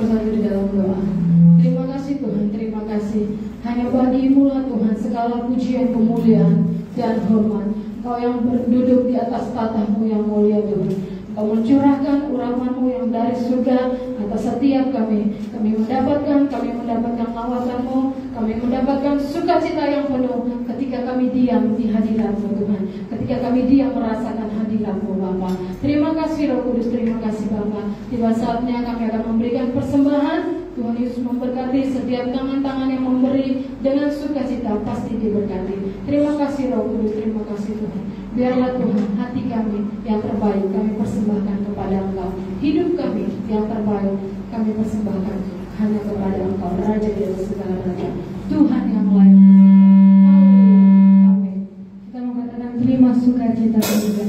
bersatu di dalam doa. Terima kasih Tuhan, terima kasih. Hanya bagi-Mu lah Tuhan segala pujian, kemuliaan, dan hormat. Kau yang berduduk di atas tahta-Mu yang mulia Tuhan. Kau mencurahkan urapan-Mu yang dari surga atas setiap kami. Kami mendapatkan lawatan-Mu, kami mendapatkan sukacita yang penuh ketika kami diam di hadirat-Mu Tuhan. Ketika kami diam merasakan hadirat-Mu Bapa. Terima kasih Roh Kudus, terima kasih Bapa. Tiba saatnya kami akan memberikan persembahan. Tuhan Yesus memberkati setiap tangan-tangan yang memberi dengan sukacita pasti diberkati. Terima kasih Roh Kudus, terima kasih Tuhan. Biarlah Tuhan hati kami yang terbaik kami persembahkan kepada Engkau. Hidup kami yang terbaik kami persembahkan hanya kepada Engkau, Raja di atas segala raja, Tuhan yang layak disembah. Haleluya. Amin. Kita mau katakan terima sukacita juga.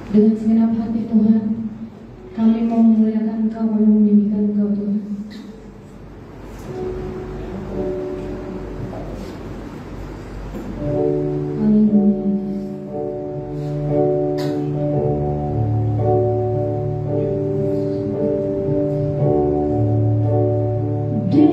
Dengan segenap hati Tuhan, kami mau memuliakan Engkau, kami menyanyikan Engkau Tuhan. Di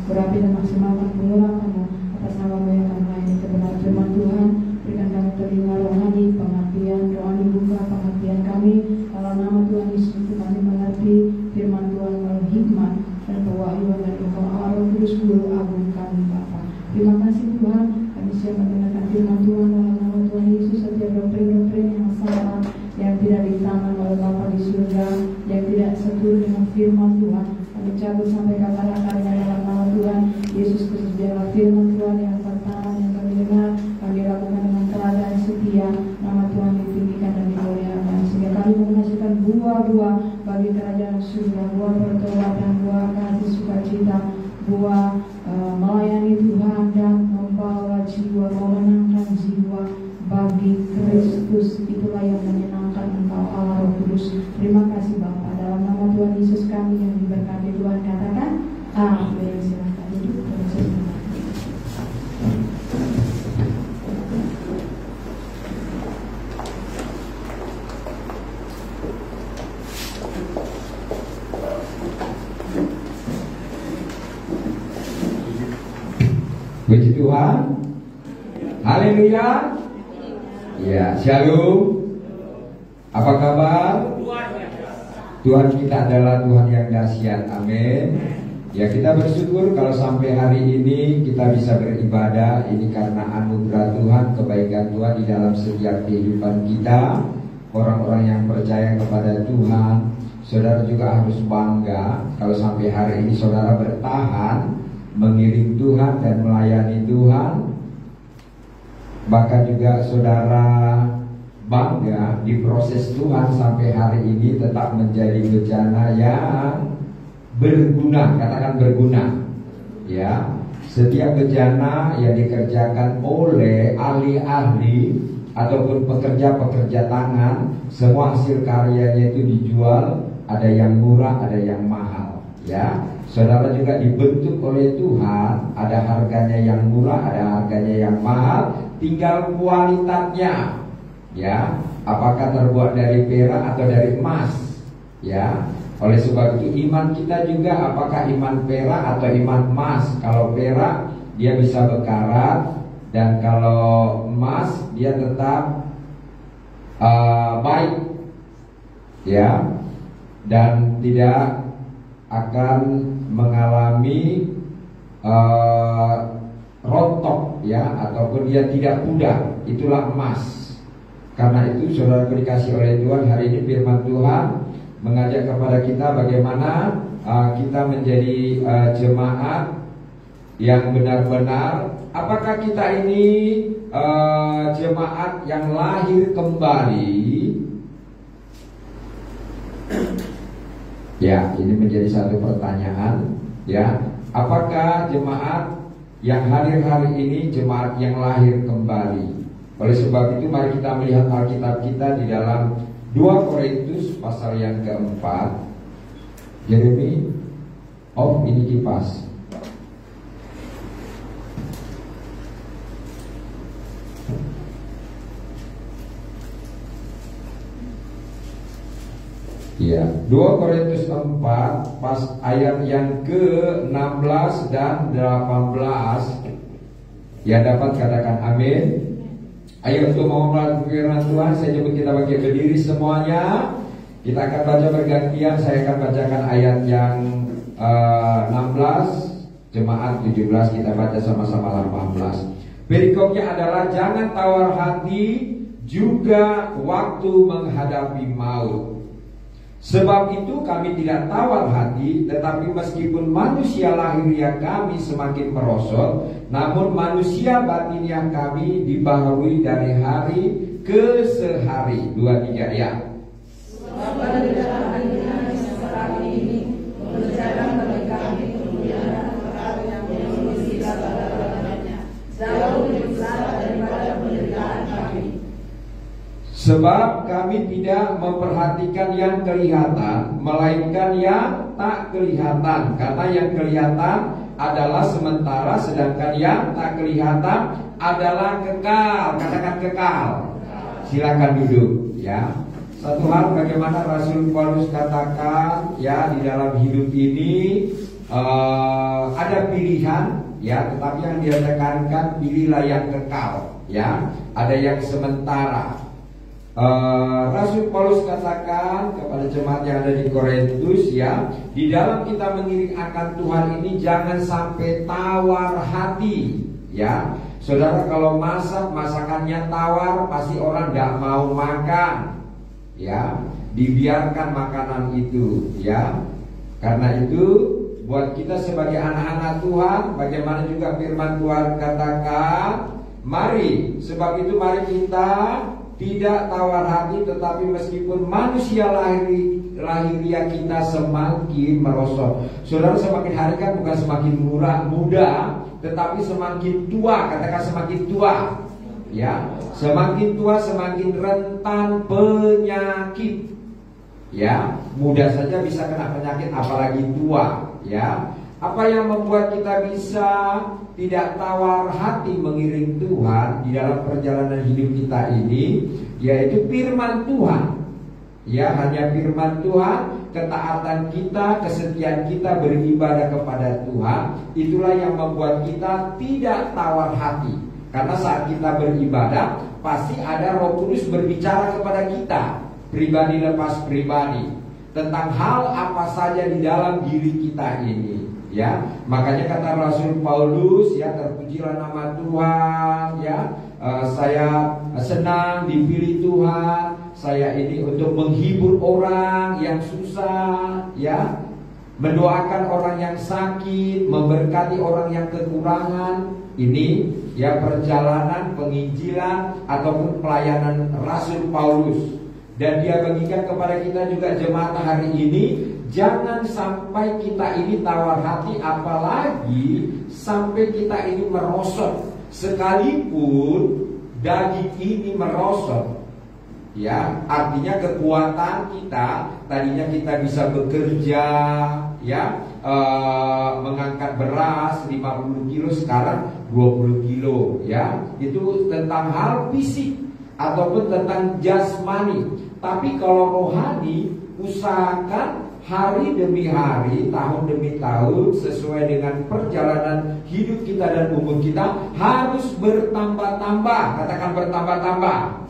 Urapi dan maksimalkan pengulanganmu atas nama yang kami layani kebenaran firman Tuhan. Berikan kami telinga rohani, pengertian rohani, buka pengertian kami. Dalam nama Tuhan Yesus itu kami mengerti firman Tuhan melalui hikmat dan pewahyuan dari Allah Roh Kudus Guru Agung kami Bapa. Terima kasih Tuhan, kami siap mendengarkan firman Tuhan dalam nama Tuhan Yesus. Setiap doktrin-doktrin yang salah, yang tidak ditanam oleh Bapa di surga, yang tidak seturut dengan firman Tuhan, kami cabut sampai kapan akarnya dalam nama Tuhan Yesus Kristus. Biarlah firman Tuhan yang pertama yang kami dengar, kami lakukan dengan keadaan setia. Nama Tuhan ditinggikan dan dimuliakan, sehingga kami menghasilkan buah-buah bagi kerajaan surga, buah pertobatan, buah kasih sukacita, buah melayani Tuhan dan membawa jiwa, memenangkan jiwa bagi Kristus. Itulah yang menyenangkan Engkau Allah Roh Kudus. Terima kasih Bapa. Dalam nama Tuhan Yesus kami yang diberkati Tuhan katakan amin. Silakan duduk. Puji Tuhan, haleluya. Ya, shalom. Apa kabar? Tuhan kita adalah Tuhan yang dahsyat, amin. Ya, kita bersyukur kalau sampai hari ini kita bisa beribadah. Ini karena anugerah Tuhan, kebaikan Tuhan di dalam setiap kehidupan kita. Orang-orang yang percaya kepada Tuhan, saudara juga harus bangga kalau sampai hari ini saudara bertahan mengiring Tuhan dan melayani Tuhan. Bahkan juga saudara bangga di proses Tuhan sampai hari ini tetap menjadi bejana yang berguna. Katakan berguna. Ya, setiap bejana yang dikerjakan oleh ahli-ahli ataupun pekerja-pekerja tangan, semua hasil karyanya itu dijual. Ada yang murah, ada yang mahal. Ya, saudara juga dibentuk oleh Tuhan. Ada harganya yang murah, ada harganya yang mahal. Tinggal kualitasnya. Ya, apakah terbuat dari perak atau dari emas? Ya, oleh sebab itu iman kita juga apakah iman perak atau iman emas? Kalau perak dia bisa berkarat, dan kalau emas dia tetap baik. Ya, dan tidak akan mengalami rontok, ya, ataupun dia tidak pudar. Itulah emas. Karena itu saudara dikasih oleh Tuhan, hari ini firman Tuhan mengajak kepada kita bagaimana kita menjadi jemaat yang benar-benar. Apakah kita ini jemaat yang lahir kembali? Ya, ini menjadi satu pertanyaan. Ya, apakah jemaat yang hadir hari ini jemaat yang lahir kembali? Oleh sebab itu mari kita melihat Alkitab kita di dalam 2 Korintus pasal yang keempat. Jeremy, ini kipas. Ya, 2 Korintus 4 pas ayat yang ke-16 dan 18. Ya, dapat katakan amin. Ayo untuk mau melakukan firman Tuhan, saya jemput kita bangkit berdiri semuanya. Kita akan baca bergantian. Saya akan bacakan ayat yang 16, jemaat 17, kita baca sama-sama 18. Perikopnya adalah jangan tawar hati juga waktu menghadapi maut. Sebab itu kami tidak tawar hati, tetapi meskipun manusia lahiriah kami semakin merosot, namun manusia batiniah kami dibaharui dari hari ke sehari. 2, 3 ya. Sebab pada hari sekarang ini mengerjakan bagi kami kemuliaan perkara yang mengisi segala-galanya, jauh lebih besar daripada penderitaan kami. Sebab kami tidak memperhatikan yang kelihatan, melainkan yang tak kelihatan. Karena yang kelihatan adalah sementara, sedangkan yang tak kelihatan adalah kekal. Katakan kekal. Silakan duduk, ya. Satu hal bagaimana Rasul Paulus katakan, ya, di dalam hidup ini ada pilihan, ya, tetapi yang dia tekankan pilihlah yang kekal, ya. Ada yang sementara. Rasul Paulus katakan kepada jemaat yang ada di Korintus, ya, di dalam kita mengiring akan Tuhan ini jangan sampai tawar hati, ya. Saudara, kalau masakannya tawar, pasti orang tidak mau makan, ya. Dibiarkan makanan itu, ya. Karena itu buat kita sebagai anak-anak Tuhan, bagaimana juga firman Tuhan katakan, mari, sebab itu mari kita tidak tawar hati, tetapi meskipun manusia lahiriah kita semakin merosot. Saudara, semakin hari kan bukan semakin muda, tetapi semakin tua. Katakan semakin tua, ya. Semakin tua semakin rentan penyakit, ya. Muda saja bisa kena penyakit, apalagi tua, ya. Apa yang membuat kita bisa tidak tawar hati mengiring Tuhan di dalam perjalanan hidup kita ini, yaitu firman Tuhan. Ya, hanya firman Tuhan, ketaatan kita, kesetiaan kita beribadah kepada Tuhan, itulah yang membuat kita tidak tawar hati. Karena saat kita beribadah, pasti ada Roh Kudus berbicara kepada kita, pribadi lepas pribadi, tentang hal apa saja di dalam diri kita ini. Ya, makanya kata Rasul Paulus, ya, terpujilah nama Tuhan, ya. Saya senang dipilih Tuhan. Saya ini untuk menghibur orang yang susah, ya. Mendoakan orang yang sakit, memberkati orang yang kekurangan. Ini, ya, perjalanan penginjilan ataupun pelayanan Rasul Paulus. Dan dia bagikan kepada kita juga jemaat hari ini, jangan sampai kita ini tawar hati, apalagi sampai kita ini merosot. Sekalipun daging ini merosot, ya, artinya kekuatan kita, tadinya kita bisa bekerja, ya, mengangkat beras 50 kilo, sekarang 20 kilo, ya. Itu tentang hal fisik ataupun tentang jasmani. Tapi kalau rohani, usahakan hari demi hari, tahun demi tahun, sesuai dengan perjalanan hidup kita dan umur kita, harus bertambah-tambah. Katakan bertambah-tambah.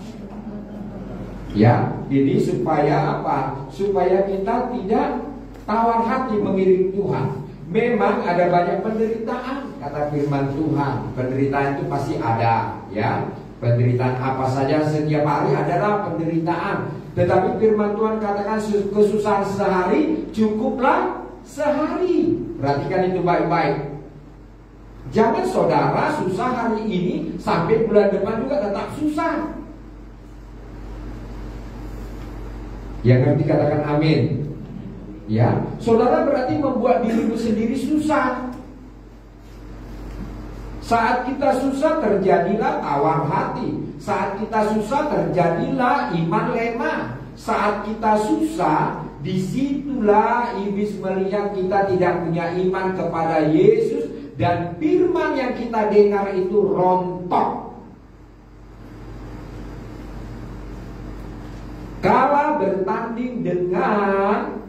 Ya, ini supaya apa? Supaya kita tidak tawar hati mengiring Tuhan. Memang ada banyak penderitaan, kata firman Tuhan. Penderitaan itu pasti ada, ya. Penderitaan apa saja setiap hari adalah penderitaan. Tetapi firman Tuhan katakan kesusahan sehari cukuplah sehari. Perhatikan itu baik-baik. Jangan saudara susah hari ini, sampai bulan depan juga tetap susah. Yang ngerti katakan amin. Ya, saudara berarti membuat dirimu sendiri susah. Saat kita susah terjadilah tawar hati. Saat kita susah terjadilah iman lemah. Saat kita susah, disitulah iblis melihat kita tidak punya iman kepada Yesus, dan firman yang kita dengar itu rontok. Kala bertanding dengan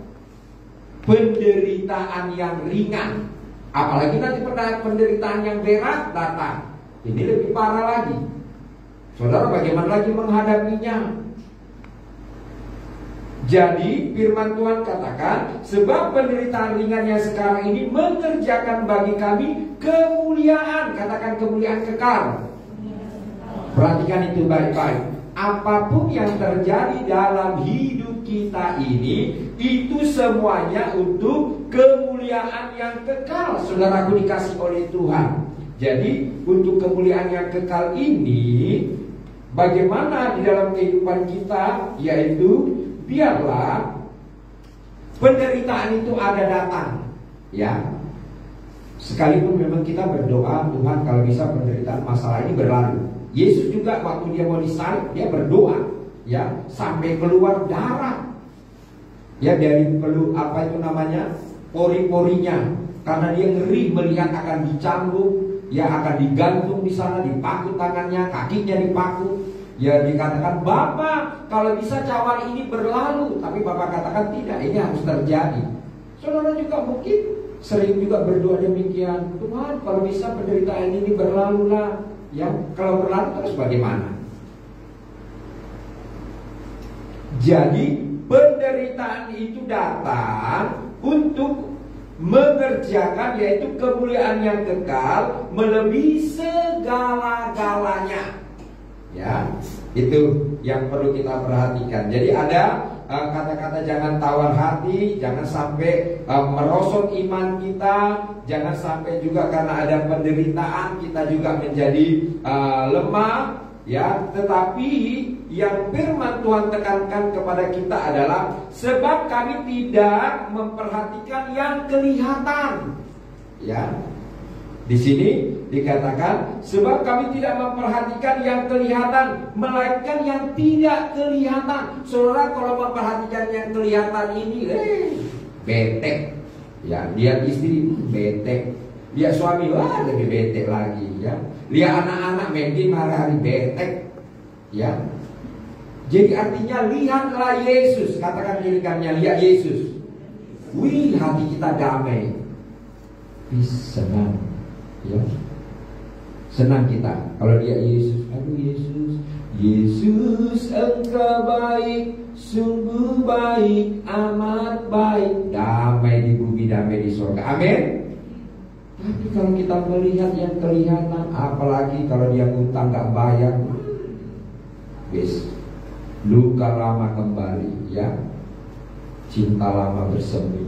penderitaan yang ringan, apalagi nanti penderitaan yang berat datang, ini lebih parah lagi. Saudara, bagaimana lagi menghadapinya? Jadi firman Tuhan katakan, sebab penderitaan ringan yang sekarang ini mengerjakan bagi kami kemuliaan. Katakan kemuliaan kekal. Perhatikan itu baik-baik. Apapun yang terjadi dalam hidup kita ini, itu semuanya untuk kemuliaan yang kekal. Saudaraku dikasih oleh Tuhan. Jadi untuk kemuliaan yang kekal ini, bagaimana di dalam kehidupan kita, yaitu biarlah penderitaan itu ada datang, ya. Sekalipun memang kita berdoa, Tuhan kalau bisa penderitaan masalah ini berlalu. Yesus juga waktu dia mau disalib, dia berdoa, ya, sampai keluar darah, ya, dari pori-porinya, karena dia ngeri melihat akan dicambuk, ya, akan digantung di sana, dipaku tangannya, kakinya dipaku. Ya, dikatakan, Bapak kalau bisa cawan ini berlalu. Tapi Bapak katakan tidak, ini harus terjadi. Saudara juga mungkin sering juga berdoa demikian, Tuhan kalau bisa penderitaan ini berlalulah. Ya, kalau berlalu terus bagaimana? Jadi penderitaan itu datang untuk mengerjakan yaitu kemuliaan yang kekal melebihi segala-galanya. Ya, itu yang perlu kita perhatikan. Jadi ada kata-kata jangan tawar hati, jangan sampai merosot iman kita, jangan sampai juga karena ada penderitaan kita juga menjadi lemah. Ya, tetapi yang firman Tuhan tekankan kepada kita adalah sebab kami tidak memperhatikan yang kelihatan. Ya, di sini dikatakan sebab kami tidak memperhatikan yang kelihatan, melainkan yang tidak kelihatan. Saudara, kalau memperhatikan yang kelihatan ini, bete. Ya, lihat istri bete, lihat suami wah lebih bete lagi. Ya, lihat anak-anak main game hari-hari bete. Ya, jadi artinya lihatlah Yesus. Katakan dirikannya, lihat Yesus. Wih, hati kita damai, senang. Ya, senang kita kalau lihat Yesus. Aduh Yesus, Yesus engkau baik, sungguh baik, amat baik. Damai di bumi, damai di surga. Amin. Tapi kalau kita melihat yang kelihatan, apalagi kalau dia utang gak bayar, luka lama kembali. Ya, cinta lama bersemi.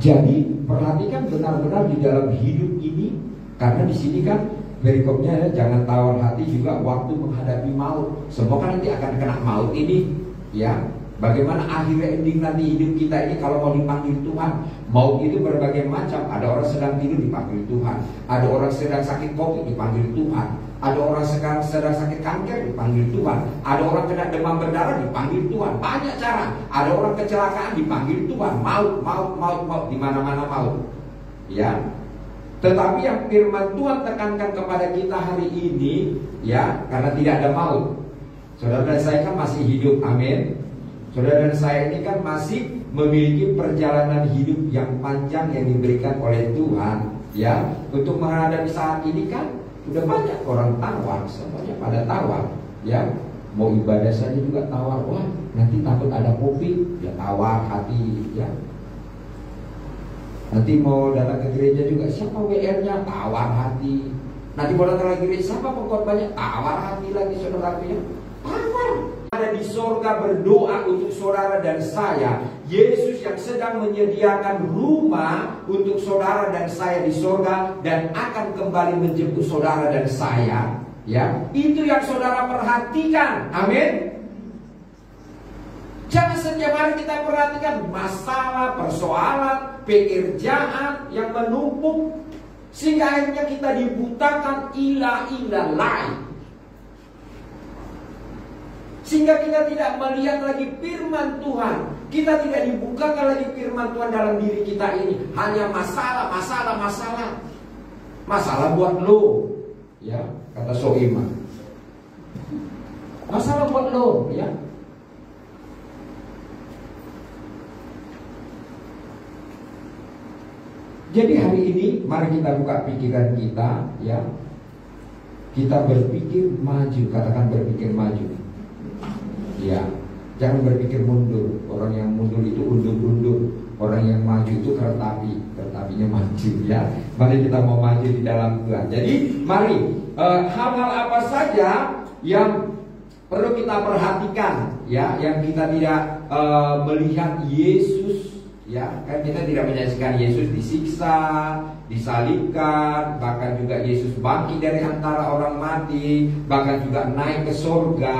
Jadi perhatikan benar-benar di dalam hidup ini, karena di sini kan berikutnya ya, jangan tawar hati juga waktu menghadapi maut. Semua kan nanti akan kena maut ini. Ya, bagaimana akhirnya ending nanti hidup kita ini kalau mau dipanggil Tuhan. Maut itu berbagai macam. Ada orang sedang tidur dipanggil Tuhan, ada orang sedang sakit COVID dipanggil Tuhan, ada orang sedang sakit kanker dipanggil Tuhan, ada orang kena demam berdarah dipanggil Tuhan. Banyak cara. Ada orang kecelakaan dipanggil Tuhan. Maut di mana-mana maut. Ya. Tetapi yang firman Tuhan tekankan kepada kita hari ini, ya, karena tidak ada maut. Saudara dan saya kan masih hidup, amin. Saudara dan saya ini kan masih memiliki perjalanan hidup yang panjang yang diberikan oleh Tuhan. Ya, untuk menghadapi saat ini kan udah banyak orang tawar, semuanya pada tawar. Ya, mau ibadah saja juga tawar. Wah, nanti takut ada COVID, ya tawar hati. Ya, nanti mau datang ke gereja juga, siapa WR-nya? Tawar hati. Nanti mau datang ke gereja, siapa pengkhotbahnya? Tawar hati lagi, saudara-saudara. Tawar. Ada di sorga berdoa untuk saudara dan saya. Yesus yang sedang menyediakan rumah untuk saudara dan saya di sorga, dan akan kembali menjemput saudara dan saya. Ya, itu yang saudara perhatikan. Amin. Jangan setiap hari kita perhatikan masalah, persoalan, pekerjaan yang menumpuk, sehingga akhirnya kita dibutakan ilah-ilah lain, sehingga kita tidak melihat lagi firman Tuhan. Kita tidak dibukakan lagi firman Tuhan dalam diri kita ini. Hanya masalah. Masalah buat lo, ya, kata Soima. Masalah buat lo, ya. Jadi hari ini mari kita buka pikiran kita, ya. Kita berpikir maju, katakan berpikir maju. Ya, jangan berpikir mundur. Orang yang mundur itu undur-undur. Orang yang maju itu keretapinya maju. Ya, mari kita mau maju di dalam Tuhan. Jadi mari hal-hal apa saja yang perlu kita perhatikan, ya, yang kita tidak melihat Yesus. Ya, kan kita tidak menyaksikan Yesus disiksa, disalibkan, bahkan juga Yesus bangkit dari antara orang mati, bahkan juga naik ke surga.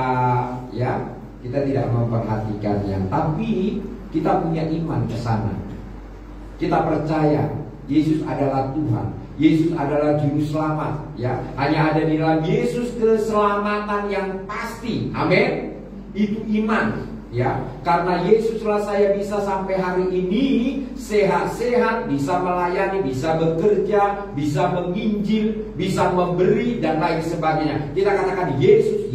Ya, kita tidak memperhatikannya, tapi kita punya iman ke sana. Kita percaya Yesus adalah Tuhan, Yesus adalah juru selamat. Ya, hanya ada di dalam Yesus keselamatan yang pasti. Amin. Itu iman. Ya, karena Yesuslah saya bisa sampai hari ini sehat-sehat, bisa melayani, bisa bekerja, bisa menginjil, bisa memberi dan lain sebagainya. Kita katakan Yesus.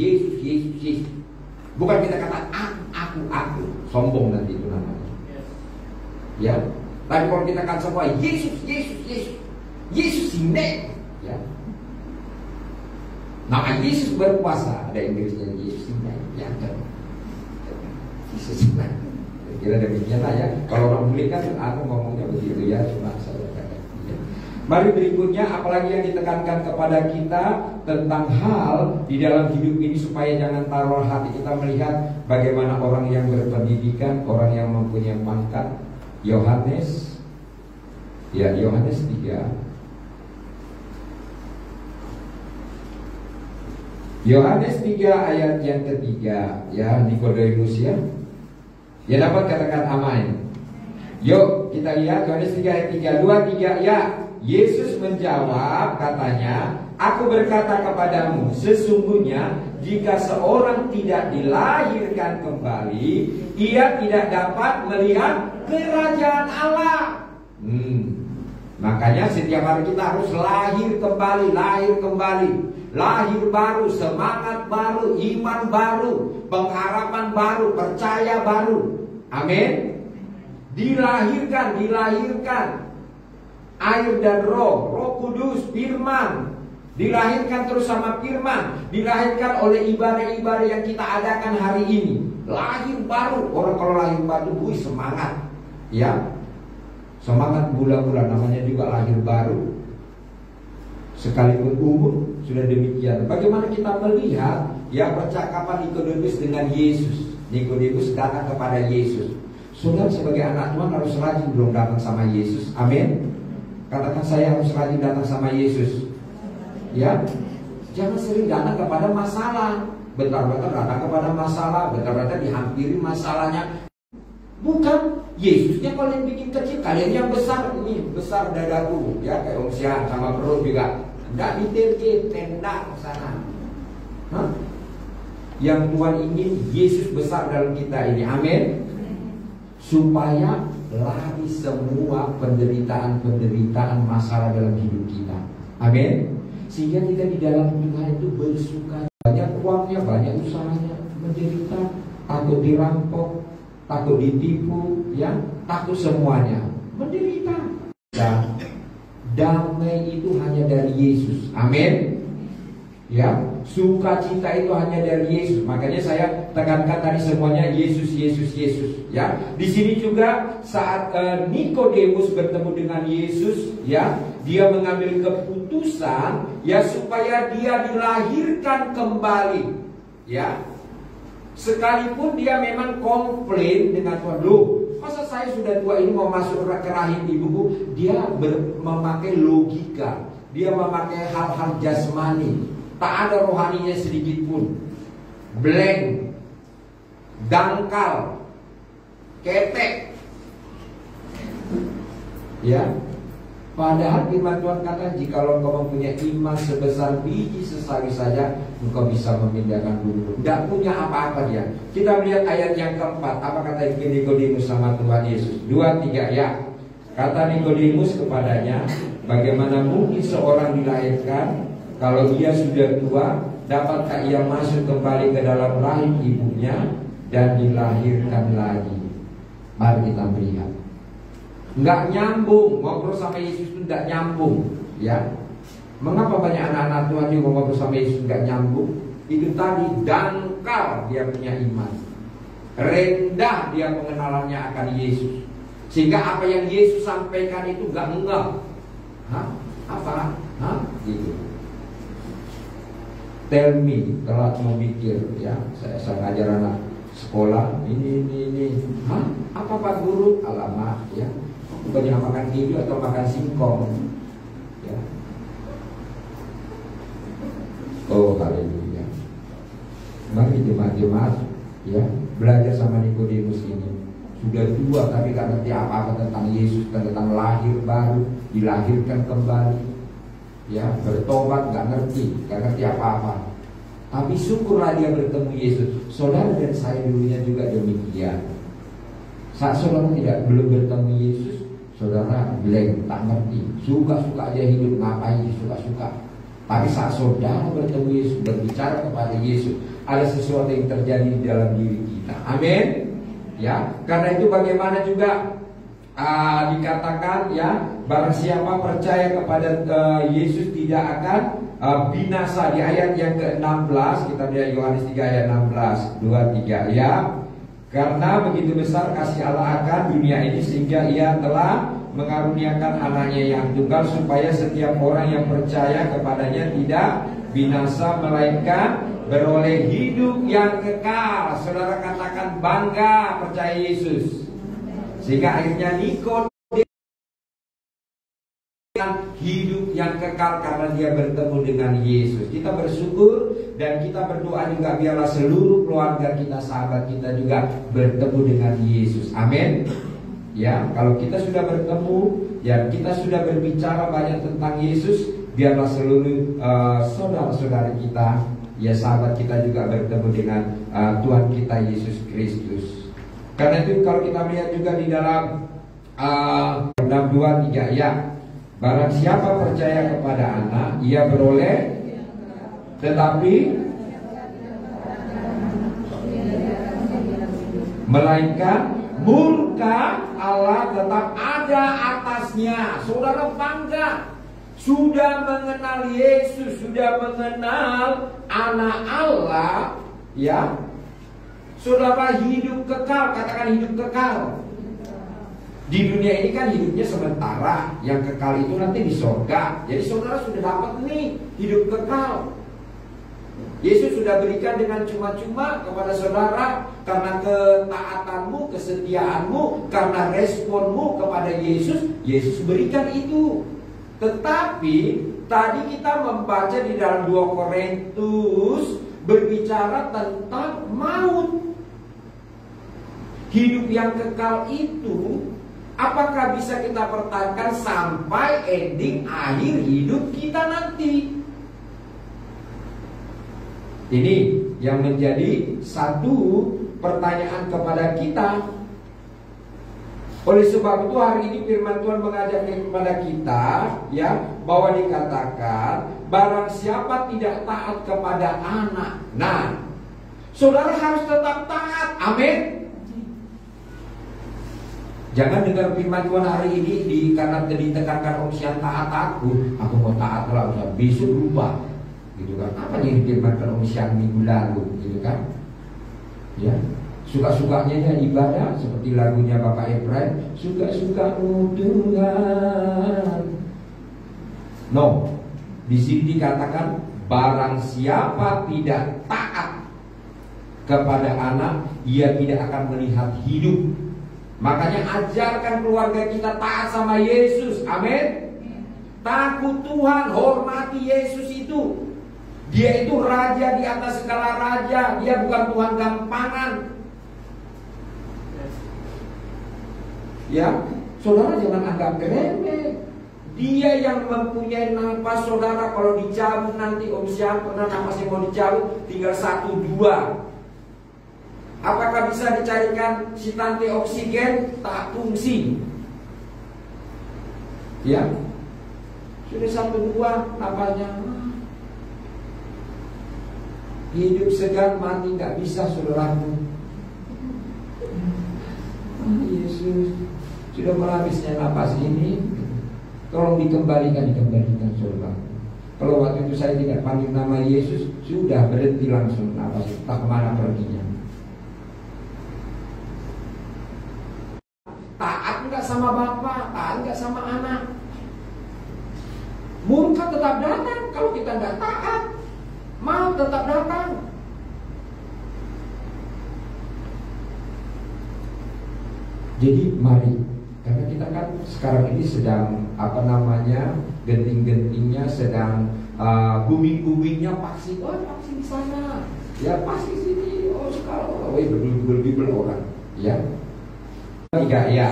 Bukan kita kata aku. Sombong nanti itu namanya. Ya. Tapi kalau kita kan semua Yesus, Yesus, Yesus, Yesus ini, ya. Nama Yesus berkuasa, ada Inggrisnya Yesus ini, ya kan. Yesus ini. Kira demikian lah ya. Kalau orang beli kan aku ngomongnya begitu ya, cuma saya katakan. Ya. Mari berikutnya, apalagi yang ditekankan kepada kita tentang hal di dalam hidup ini supaya jangan taruh hati kita melihat bagaimana orang yang berpendidikan, orang yang mempunyai pangkat. Yohanes 3. Yohanes 3 ayat yang ketiga, ya, Nikodemus ya. Ya dapat katakan amin. Yuk kita lihat Yohanes 3 ayat 3. 2, 3 ya. Yesus menjawab katanya, aku berkata kepadamu, sesungguhnya jika seorang tidak dilahirkan kembali, ia tidak dapat melihat kerajaan Allah. Makanya setiap hari kita harus lahir kembali, lahir baru, semangat baru, iman baru, pengharapan baru, percaya baru. Amin. Dilahirkan. Air dan roh, Roh Kudus, firman. Dilahirkan terus sama firman. Dilahirkan oleh ibadah-ibadah yang kita adakan hari ini. Lahir baru. Orang kalau lahir baru, semangat. Ya, semangat bulan-bulan, namanya juga lahir baru. Sekalipun umur sudah demikian. Bagaimana kita melihat ya percakapan Nikodemus dengan Yesus. Nikodemus datang kepada Yesus. Saudara sebagai anak Tuhan harus rajin dong datang sama Yesus. Amin. Katakan, saya harus rajin datang sama Yesus. Ya, jangan sering datang kepada masalah. Bentar-bentar datang kepada masalah, bentar-bentar dihampiri masalahnya. Bukan, Yesusnya kalau yang bikin kecil, kalian yang besar. Ini besar dadaku, ya kayak Om Sian sama perut juga. Tidak diterjit, tenda ke sana. Yang Tuhan ingin Yesus besar dalam kita ini. Amin. Supaya lari semua penderitaan masalah dalam hidup kita. Amin. Sehingga kita di dalam Tuhan itu bersuka. Banyak uangnya, banyak usahanya, menderita, takut dirampok, takut ditipu, ya, takut semuanya, menderita. Dan damai itu hanya dari Yesus. Amin. Ya, sukacita itu hanya dari Yesus. Makanya saya tekankan tadi semuanya Yesus, Yesus, Yesus. Ya, di sini juga saat Nikodemus bertemu dengan Yesus, ya, dia mengambil keputusan, ya, supaya dia dilahirkan kembali. Ya, sekalipun dia memang komplain dengan Tuhan, loh, masa saya sudah tua ini mau masuk ke rahim ibuku? Dia memakai logika, dia memakai hal-hal jasmani. Tak ada rohaninya sedikit pun. Blank, dangkal, ketek. Ya. Padahal firman Tuhan kata, jikalau engkau mempunyai iman sebesar biji sesawi saja, engkau bisa memindahkan gunung. Tidak punya apa-apa dia. Kita melihat ayat yang keempat. Apa kata Nikodemus sama Tuhan Yesus? 2, 3 ya. Kata Nikodemus kepadanya, bagaimana mungkin seorang dilahirkan kalau dia sudah tua? Dapatkah ia masuk kembali ke dalam rahim ibunya dan dilahirkan lagi? Mari kita melihat. Nggak nyambung, ngobrol sama Yesus itu nggak nyambung, ya. Mengapa banyak anak-anak Tuhan juga ngobrol sama Yesus nggak nyambung? Itu tadi, dangkal dia punya iman, rendah dia pengenalannya akan Yesus, sehingga apa yang Yesus sampaikan itu nggak enggak. Apa? Gitu. Tell me, telat memikir, ya. Saya ngajar anak sekolah ini. Apa Pak Guru? Alamak, ya. Bukannya makan keju atau makan singkong, ya. Oh, haleluya. Mari jemaat-jemaat, ya, belajar sama Nikodemus ini. Sudah tua tapi gak ngerti apa-apa tentang Yesus, tentang lahir baru, dilahirkan kembali. Ya, bertobat gak ngerti apa-apa. Tapi syukurlah dia bertemu Yesus. Saudara dan saya dulunya juga demikian. Saat saudara belum bertemu Yesus, saudara blank, tak ngerti, suka-suka aja hidup, ngapain suka-suka. Tapi saat saudara bertemu Yesus, berbicara kepada Yesus, ada sesuatu yang terjadi di dalam diri kita. Amin. Ya, karena itu bagaimana juga dikatakan ya, barang siapa percaya kepada Yesus tidak akan binasa. Di ayat yang ke-16 kita lihat Yohanes 3 ayat 16, 2-3 ya. Karena begitu besar kasih Allah akan dunia ini sehingga Ia telah mengaruniakan anaknya yang tunggal supaya setiap orang yang percaya kepadanya tidak binasa melainkan beroleh hidup yang kekal. Saudara katakan bangga percaya Yesus. Sehingga akhirnya Nikodemus hidup yang kekal karena dia bertemu dengan Yesus. Kita bersyukur dan kita berdoa juga biarlah seluruh keluarga kita, sahabat kita juga bertemu dengan Yesus. Amin. Ya, kalau kita sudah bertemu, ya kita sudah berbicara banyak tentang Yesus, biarlah seluruh saudara-saudara kita, ya sahabat kita juga bertemu dengan Tuhan kita Yesus Kristus. Karena itu kalau kita melihat juga di dalam 6:2-3 ya, barang siapa percaya kepada anak, ia beroleh, tetapi melainkan murka Allah tetap ada atasnya. Saudara bangga sudah mengenal Yesus, sudah mengenal anak Allah, ya. Saudara hidup kekal, katakan hidup kekal. Di dunia ini kan hidupnya sementara, yang kekal itu nanti di surga. Jadi saudara sudah dapat nih hidup kekal. Yesus sudah berikan dengan cuma-cuma kepada saudara karena ketaatanmu, kesetiaanmu, karena responmu kepada Yesus, Yesus berikan itu. Tetapi tadi kita membaca di dalam 2 Korintus berbicara tentang maut. Hidup yang kekal itu apakah bisa kita pertahankan sampai ending akhir hidup kita nanti? Ini yang menjadi satu pertanyaan kepada kita. Oleh sebab itu hari ini firman Tuhan mengajak kepada kita, ya, bahwa dikatakan barang siapa tidak taat kepada anak. Nah, saudara harus tetap taat. Amin. Jangan dengar firman Tuhan hari ini karena ditekankan Sian taat aku mau taat lah, besok lupa. Gitu kan? Apa yang difirmankan Sian minggu lalu, gitu kan? Ya, suka-sukanya ya ibadah seperti lagunya Bapak Efraim, suka-sukamu Tuhan. No, di sini dikatakan barang siapa tidak taat kepada anak, ia tidak akan melihat hidup. Makanya ajarkan keluarga kita taat sama Yesus. Amin. Takut Tuhan, hormati Yesus itu. Dia itu raja di atas segala raja. Dia bukan Tuhan gampangan. Ya, saudara jangan anggap remeh. Dia yang mempunyai nafas. Saudara kalau dicabut nanti, Om Siang pernah nafasnya mau dicabut, tinggal 1-2. Apakah bisa dicarikan si tante oksigen? Tak fungsi. Ya, sudah 1-2 napasnya. Hidup segan, mati nggak bisa, saudaraku. Yesus sudah menghabisnya napas ini, tolong dikembalikan, saudara. Kalau waktu itu saya tidak panggil nama Yesus, sudah berhenti langsung napas, tak kemana perginya. Taat enggak sama bapak, taat enggak sama anak. Murka tetap datang kalau kita enggak taat. Mau tetap datang. Jadi mari, karena kita kan sekarang ini sedang genting-gentingnya sedang booming-boomingnya vaksin. Oh, vaksin di sana. Ya, vaksin di sini. Oh, sekarang berbibel orang, ya. 3 ya,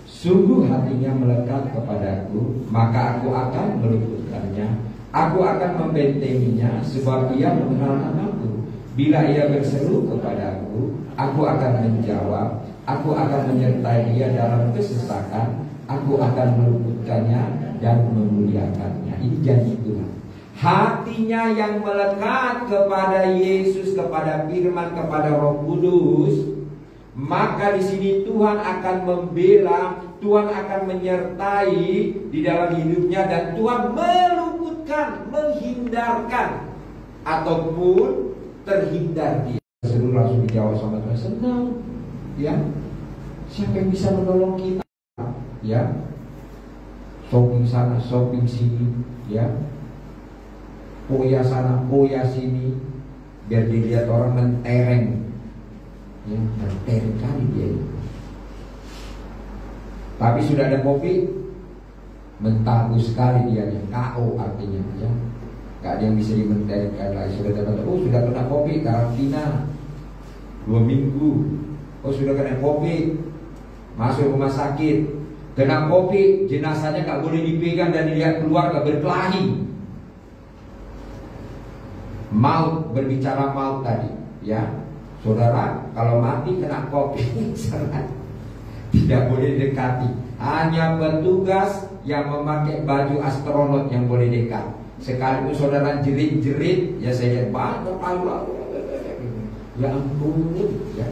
sungguh hatinya melekat kepadaku, maka aku akan meluputkannya. Aku akan membentenginya, sebab ia mengenal namaku. Bila ia berseru kepadaku, aku akan menjawab. Aku akan menyertai dia dalam kesesakan. Aku akan meluputkannya dan memuliakannya. Ini janji Tuhan. Hatinya yang melekat kepada Yesus, kepada firman, kepada Roh Kudus, maka di sini Tuhan akan membela Tuhan akan menyertai di dalam hidupnya, dan Tuhan meluputkan, menghindarkan ataupun terhindar dia. Seluruh langsung dijawab sama Tuhan, senang, ya. Siapa yang bisa menolong kita, ya? Shopping sana, shopping sini, ya. Poya sana, poya sini, biar dilihat orang mentereng, ya, mentereng kali dia. Tapi sudah ada kopi, mentabu sekali dia, KO artinya, ya. Gak ada yang bisa dimenterengkan lagi. Sudah dapat, oh sudah kena kopi, karantina 2 minggu. Oh sudah kena kopi, masuk rumah sakit. Kena kopi, jenazahnya gak boleh dipegang dan dilihat keluar, gak berkelahi. Maut, berbicara maut tadi, ya. Saudara, kalau mati kena kopi, tidak boleh dekati. Hanya petugas yang memakai baju astronot yang boleh dekat. Sekalipun saudara jerit-jerit, ya saya lihat banyak lalu. Ya ampun, ya.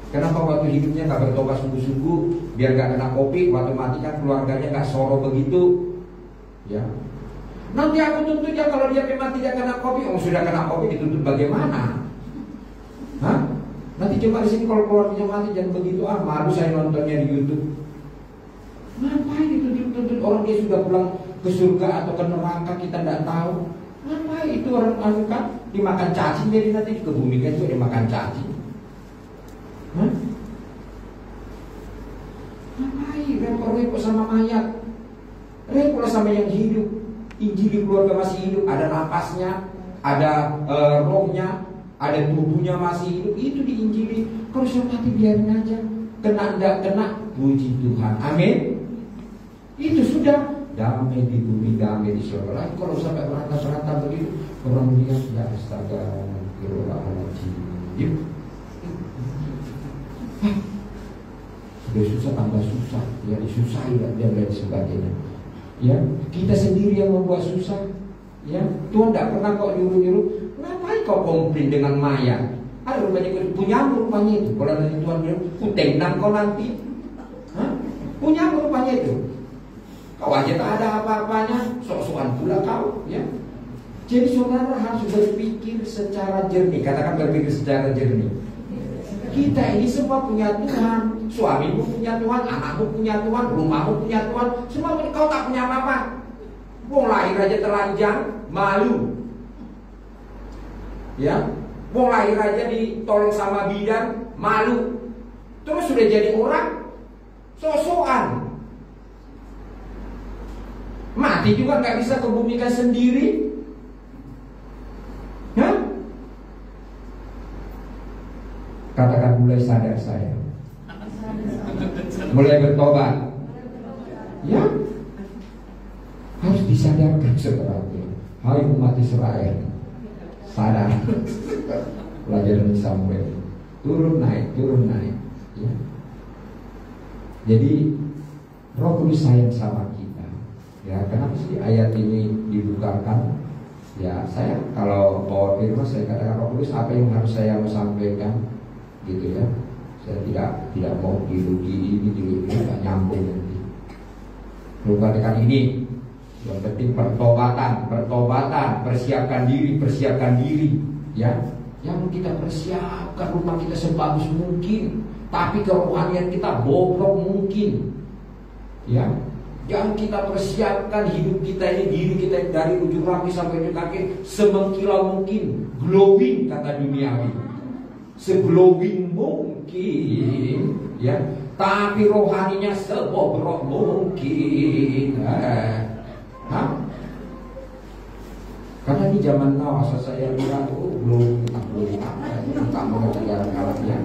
Kenapa waktu hidupnya gak bertobat sungguh-sungguh, biar gak kena kopi, waktu mati kan keluarganya gak soro begitu, ya. Nanti aku tuntut dia kalau dia memang tidak kena kopi. Oh sudah kena kopi dituntut bagaimana? Hah? Nanti coba di sini kalau keluarganya mati jangan begitu, malu saya nontonnya di YouTube. Ngapain dituntut orang dia sudah pulang ke surga atau ke neraka kita tidak tahu. Ngapain itu orang kan dimakan cacing, jadi nanti dikebumikan juga dimakan cacing. Hah? Ngapain repot-repot sama mayat? Repot sama yang hidup. Injil di keluarga masih hidup, ada napasnya, ada rohnya, ada tubuhnya masih hidup, itu diinjili. Kalau sudah mati biarin aja, kena enggak kena, puji Tuhan, amin. Itu sudah damai di bumi, damai di surga. Kalau sampai berantem begitu, orang lihat ya astaga, sudah susah tambah susah, ya disusahi dan sebagainya. Ya, kita sendiri yang membuat susah. Ya, Tuhan tidak pernah kok nyuruh-nyuruh. Ngapain kau komplain dengan mayat? Ada rupanya punyamu rupanya itu. Kalau nanti Tuhan bilang, kutenang kau nanti. Hah? Punyamu rupanya itu. Kau aja tak ada apa-apanya, sok-sokan pula kau. Ya. Jadi saudara harus berpikir secara jernih. Katakan berpikir secara jernih. Kita ini semua punya Tuhan. Suamimu punya Tuhan, anakmu punya Tuhan, rumahmu punya Tuhan. Semua kau tak punya apa-apa. Wong lahir aja telanjang, malu. Ya, wong lahir aja ditolong sama bidan, malu. Terus sudah jadi orang, sok-sokan. Mati juga nggak bisa kebumikan sendiri. Hah? Katakan mulai sadar saya. Mulai bertobat. Ya, harus disadarkan setelahnya. Hai umat Israel, sadar. Pelajaran Samuel, turun naik. Ya. Jadi Roh Kudus sayang sama kita. Ya, kenapa sih ayat ini dibukakan? Ya, saya kalau bawa firman saya katakan Roh Kudus, apa yang harus saya sampaikan, gitu ya. Saya tidak mau dilugi ini nggak nyambung nanti. Lupakan ini. Yang penting pertobatan, persiapkan diri, ya. Yang kita persiapkan rumah kita sebagus mungkin, tapi kerohanian kita bobrok mungkin, ya. Yang kita persiapkan hidup kita ini, diri kita dari ujung rambut sampai ujung kaki semengkilau mungkin, glowing kata duniawi, seglowing mungkin, ya. Tapi rohaninya sebobrok mungkin. Karena di zaman now asal saya lihat belum tak mau jalan-jalannya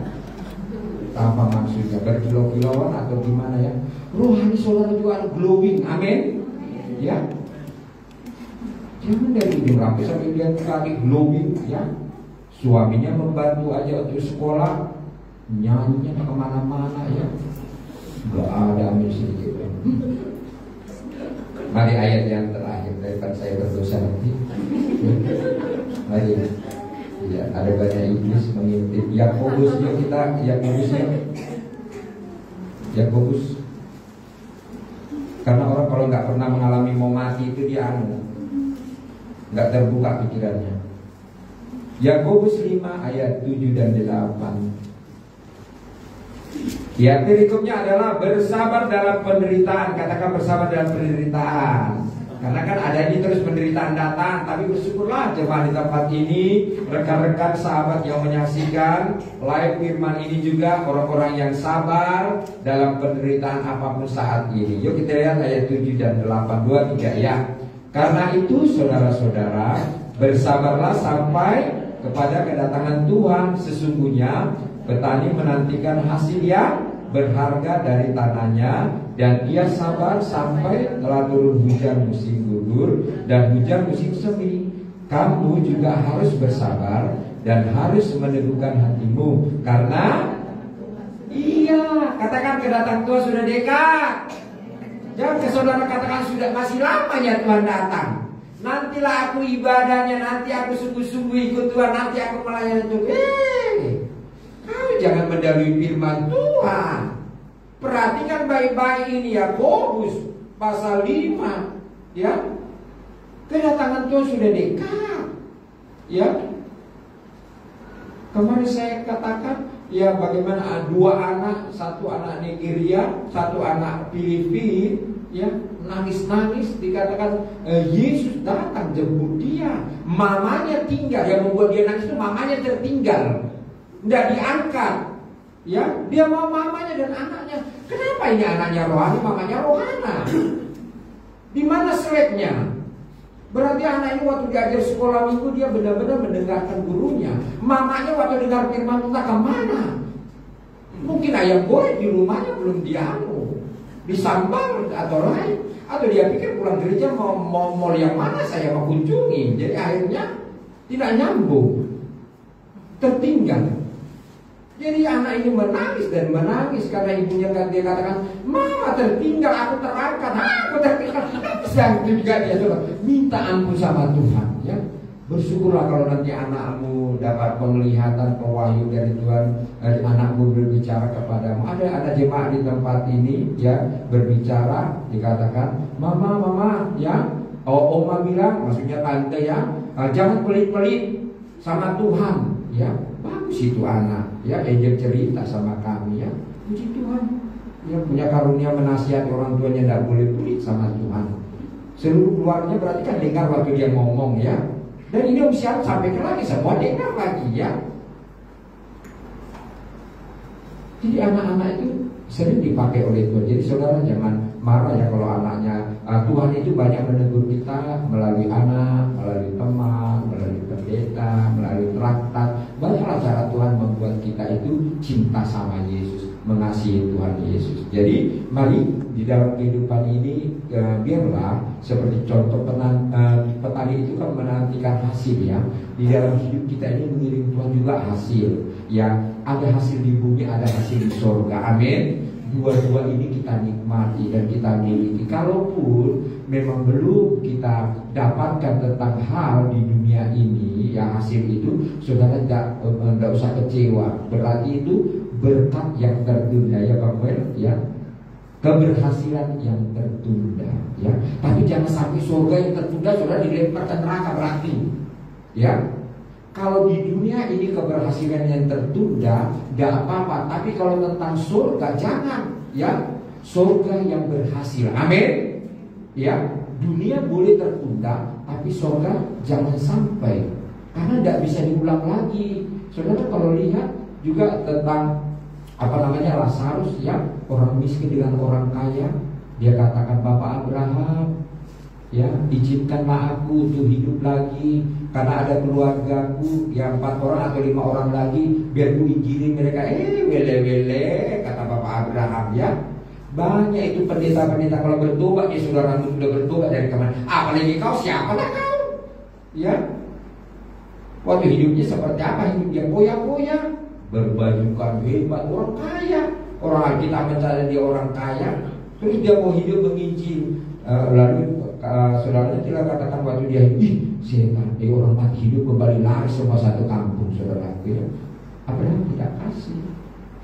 tanpa maksudnya berkilau-kilauan atau gimana ya. Rohani saudara juga ada glowing, amin. Ya, jangan dari ujung rambut sampai dia kaki glowing, ya. Suaminya membantu aja untuk sekolah, nyanyinya kemana-mana, ya. Gak ada amin sedikit. Mari ayat yang terakhir daripada saya berdosa nanti. Mari. Ya, ada banyak iblis mengintip. Yakobusnya kita, Yakobusnya. Yakobus. Karena orang kalau nggak pernah mengalami mau mati itu dia nggak terbuka pikirannya. Yakobus 5 ayat 7 dan 8. Ya, berikutnya adalah bersabar dalam penderitaan. Katakan bersabar dalam penderitaan. Karena kan ada ini terus penderitaan datang, tapi bersyukurlah jemaat di tempat ini, rekan-rekan sahabat yang menyaksikan live firman ini juga orang-orang yang sabar dalam penderitaan apapun saat ini. Yuk kita lihat ayat 7 dan 8, 2, 3 ya. Karena itu saudara-saudara, bersabarlah sampai kepada kedatangan Tuhan. Sesungguhnya petani menantikan hasil yang berharga dari tanahnya, dan ia sabar sampai telah turun hujan musim gugur dan hujan musim semi. Kamu juga harus bersabar dan harus meneguhkan hatimu, karena katakan kedatangan Tuhan sudah dekat. Jangan ke saudara katakan sudah masih lamanya Tuhan datang. Nantilah aku ibadahnya, nanti aku sungguh-sungguh ikut Tuhan, nanti aku melayani Tuhan. Kau jangan mendalui firman Tuhan. Perhatikan baik-baik ini Yakobus pasal 5 ya. Kedatangan Tuhan sudah dekat. Ya. Kemarin saya katakan ya bagaimana dua anak, satu anak Nigeria, satu anak Filipina ya, nangis-nangis dikatakan Yesus datang jemput dia. Mamanya tinggal, yang membuat dia nangis itu mamanya tertinggal. Tidak diangkat. Ya, dia mau mamanya dan anaknya. Kenapa ini anaknya rohani, mamanya rohana? Di mana swabnya? Berarti anak ini waktu diajar sekolah minggu dia benar-benar mendengarkan gurunya. Mamanya waktu dengar firman entah kemana. Mungkin ayam goreng di rumahnya belum disambal atau lain. Atau dia pikir pulang gereja mau yang mana saya mau kunjungi. Jadi akhirnya tidak nyambung, tertinggal. Jadi anak ini menangis dan menangis karena ibunya dia katakan, mama tertinggal, aku terangkat, aku tertinggal. Dan juga dia minta ampun sama Tuhan. Ya, bersyukurlah kalau nanti anakmu dapat penglihatan, pewahyu dari Tuhan. Anakmu berbicara kepadamu. Ada jemaat di tempat ini, ya, berbicara, dikatakan, mama, ya, oma bilang, maksudnya tante ya, jangan pelit-pelit sama Tuhan, ya. Bagus itu anak, ya, dia cerita sama kami, ya, puji Tuhan, dia punya karunia menasihati orang tuanya, tidak boleh pelit sama Tuhan. Seluruh keluarganya berarti kan dengar waktu dia ngomong, ya, dan ini usia sampai ke lagi semua dengar lagi, ya. Jadi anak-anak itu sering dipakai oleh Tuhan. Jadi saudara jangan marah ya kalau anaknya. Tuhan itu banyak menegur kita melalui anak, melalui teman, melalui pendeta, melalui traktat. Banyaklah cara Tuhan membuat kita itu cinta sama Yesus, mengasihi Tuhan Yesus. Jadi mari di dalam kehidupan ini biarlah seperti contoh petani itu kan menantikan hasil, ya. Di dalam hidup kita ini mengiring Tuhan juga hasil, ya. Ada hasil di bumi, ada hasil di sorga. Amin. Dua-dua ini kita nikmati dan kita miliki. Kalaupun memang belum kita dapatkan tentang hal di dunia ini, ya, hasil itu, saudara tidak usah kecewa. Berarti itu berkat yang tertunda, ya Pak Wel, ya, keberhasilan yang tertunda, ya. Tapi jangan sampai surga yang tertunda saudara dilempar ke neraka berarti, ya. Kalau di dunia ini keberhasilan yang tertunda, tidak apa-apa. Tapi kalau tentang surga, jangan, ya. Surga yang berhasil, amin. Ya, dunia boleh tertunda, tapi surga jangan sampai, karena tidak bisa diulang lagi. Saudara kalau lihat juga tentang Lazarus, ya, orang miskin dengan orang kaya, dia katakan, Bapak Abraham, ya, izinkanlah aku untuk hidup lagi, karena ada keluargaku yang 4 orang atau 5 orang lagi, biar ku injilin mereka. Wele-wele, kata Bapak Abraham, ya. Banyak itu pendeta-pendeta kalau bertobat, ya saudara sudah bertobat dari kemana? Apalagi kau, siapalah kau, ya. Waktu hidupnya seperti apa? Hidup dia koya-koya, berbajukan hebat, orang kaya. Orang Alkitab mencari dia orang kaya, terus dia mau hidup menginjil. Lalu saudaranya tidak katakan waktu dia setan, orang mati hidup kembali lari semua satu kampung, saudara. Ya. Abraham tidak kasih.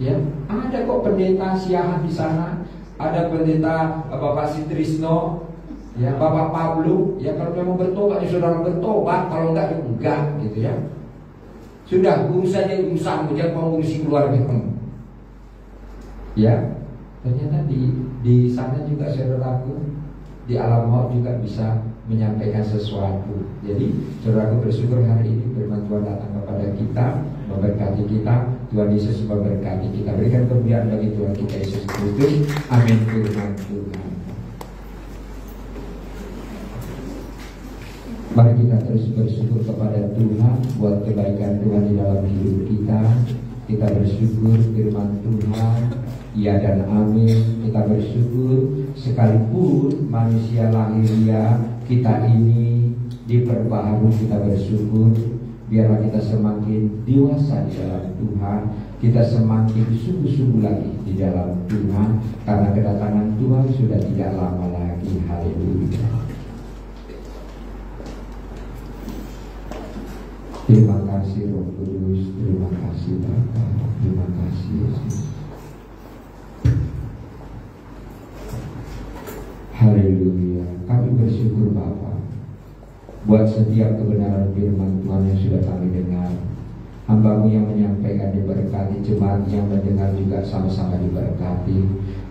Ya, ada kok pendeta Siahan di sana, ada pendeta Bapak Sitrisno, ya Bapak Pablo. Ya kalau memang bertobat, ya saudara bertobat. Kalau enggak, ya enggak, gitu ya. Sudah, urus saja urusanmu, jangan kau ngurusi keluarga kamu. Ya, ternyata di sana juga saudaraku, di alam maut juga bisa menyampaikan sesuatu. Jadi saudaraku bersyukur hari ini firman Tuhan datang kepada kita, memberkati kita. Tuhan Yesus memberkati kita. Berikan kemuliaan bagi Tuhan kita Yesus Kristus. Amin. Firman Tuhan. Mari kita terus bersyukur kepada Tuhan buat kebaikan Tuhan di dalam hidup kita. Kita bersyukur firman Tuhan, ya dan amin. Kita bersyukur sekalipun manusia lahiriah kita ini diperbaharui, kita bersyukur. Biarlah kita semakin dewasa di dalam Tuhan, kita semakin sungguh-sungguh lagi di dalam Tuhan, karena kedatangan Tuhan sudah tidak lama lagi. Haleluya. Terima kasih Roh Kudus, terima kasih Bapa, terima kasih Yesus. Haleluya. Kami bersyukur Bapa buat setiap kebenaran firman Tuhan yang sudah kami dengar. Hamba-Mu yang menyampaikan diberkati, jemaat yang mendengar juga sama-sama diberkati.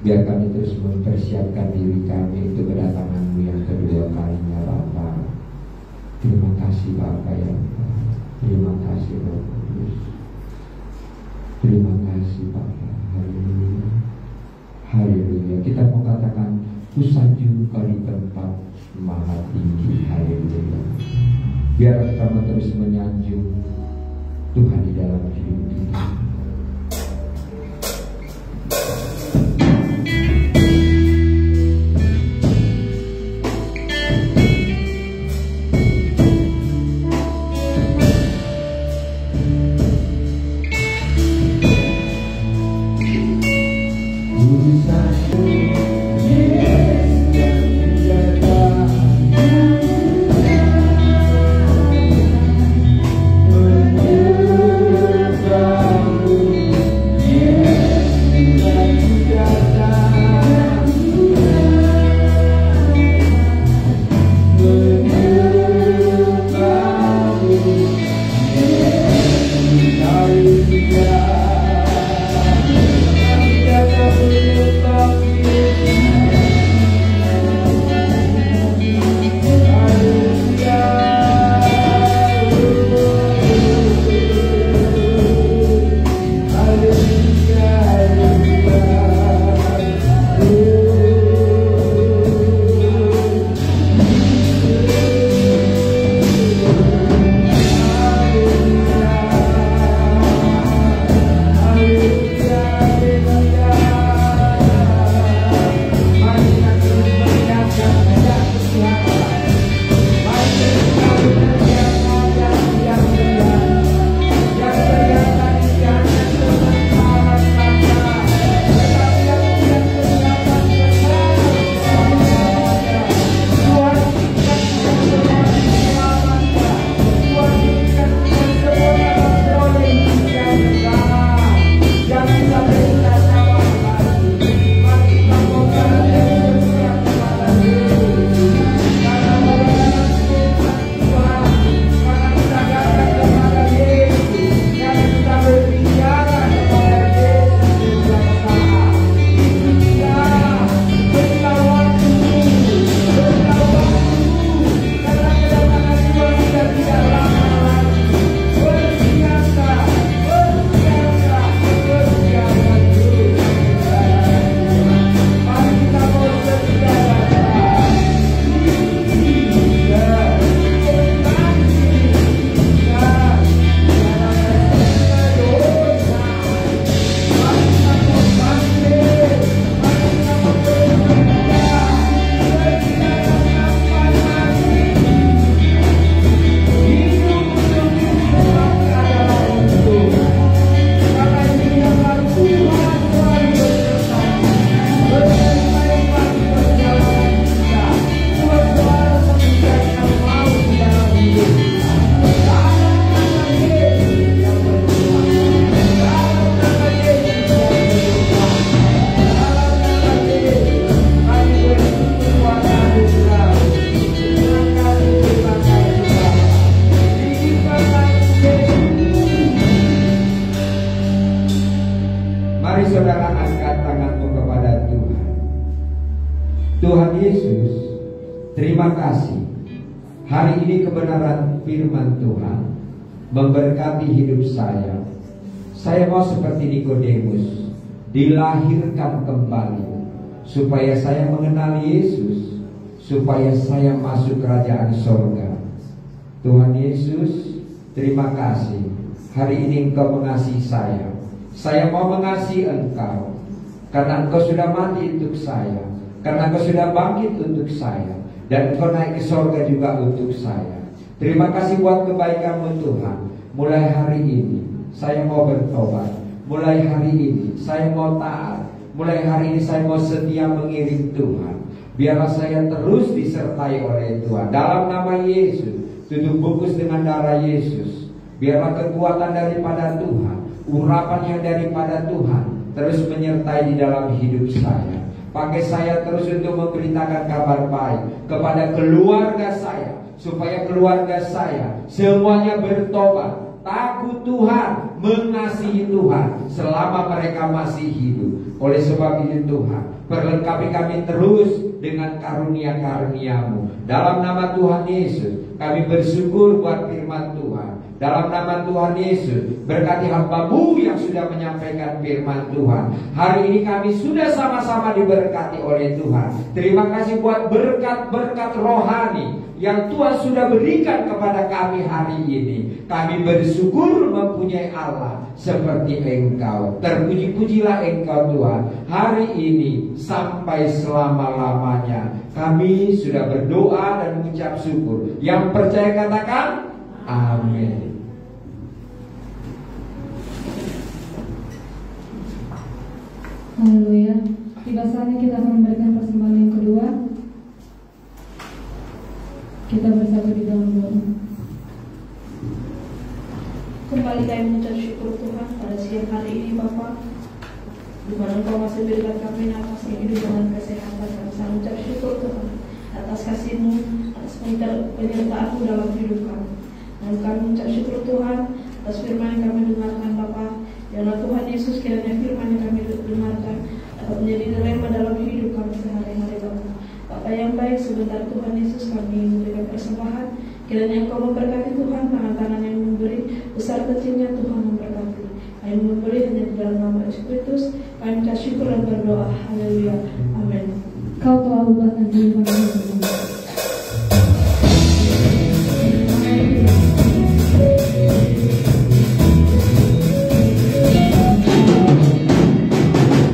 Biar kami terus mempersiapkan diri kami untuk kedatangan-Mu yang kedua kalinya Bapa. Terima kasih Bapa ya Bapa. Terima kasih Roh Kudus. Terima kasih Bapa. Haleluya. Haleluya. Kita mau katakan kusanjung Kau di tempat maha tinggi. Haleluya. Biar kami terus menyanjung Tuhan di dalam hidup kita. Menyembah Terima kasih. Hari ini kebenaran firman Tuhan memberkati hidup saya. Saya mau seperti Nikodemus, dilahirkan kembali supaya saya mengenal Yesus, supaya saya masuk kerajaan sorga. Tuhan Yesus, terima kasih. Hari ini Engkau mengasihi saya. Saya mau mengasihi Engkau, karena Engkau sudah mati untuk saya, karena Engkau sudah bangkit untuk saya, dan Engkau naik ke sorga juga untuk saya. Terima kasih buat kebaikan-Mu Tuhan. Mulai hari ini saya mau bertobat. Mulai hari ini saya mau taat. Mulai hari ini saya mau setia mengiring Tuhan. Biarlah saya terus disertai oleh Tuhan. Dalam nama Yesus, tutup bungkus dengan darah Yesus. Biarlah kekuatan daripada Tuhan, urapan yang daripada Tuhan terus menyertai di dalam hidup saya. Pakai saya terus untuk memberitakan kabar baik kepada keluarga saya, supaya keluarga saya semuanya bertobat, takut Tuhan, mengasihi Tuhan selama mereka masih hidup. Oleh sebab itu Tuhan, perlengkapi kami terus dengan karunia-karunia-Mu. Dalam nama Tuhan Yesus, kami bersyukur buat firman Tuhan. Dalam nama Tuhan Yesus, berkati hamba-Mu yang sudah menyampaikan firman Tuhan. Hari ini kami sudah sama-sama diberkati oleh Tuhan. Terima kasih buat berkat-berkat rohani yang Tuhan sudah berikan kepada kami hari ini. Kami bersyukur mempunyai Allah seperti Engkau. Terpuji-pujilah Engkau Tuhan. Hari ini sampai selama-lamanya. Kami sudah berdoa dan mengucap syukur. Yang percaya katakan amin. Haleluya. Tiba saatnya kita akan memberikan persembahan yang kedua. Kita bersatu di dalam doa. Kembali kami mengucap syukur Tuhan pada siang hari ini Bapa, di mana Engkau masih berikan kami nafas kehidupan dan kesehatan. Kami sangat mengucap syukur Tuhan atas kasih-Mu, atas penyertaan-Mu dalam hidup kami. Dan kami mengucap syukur Tuhan atas firman yang kami dengarkan Bapa. Ya Tuhan Yesus, kiranya firman yang kami dengarkan dapat menjadi rema dalam hidup kami sehari-hari Bapa. Bapa yang baik, sebentar Tuhan Yesus kami memberikan persembahan. Kiranya Engkau memberkati Tuhan, tangan-tangan yang memberi, besar kecilnya Tuhan memberkati. Kami memberi hanya di dalam nama Yesus Kristus. Kami mengucap syukur dan berdoa. Haleluya. Amin. Kau telah ubahkan kehidupan kami. We'll be right back.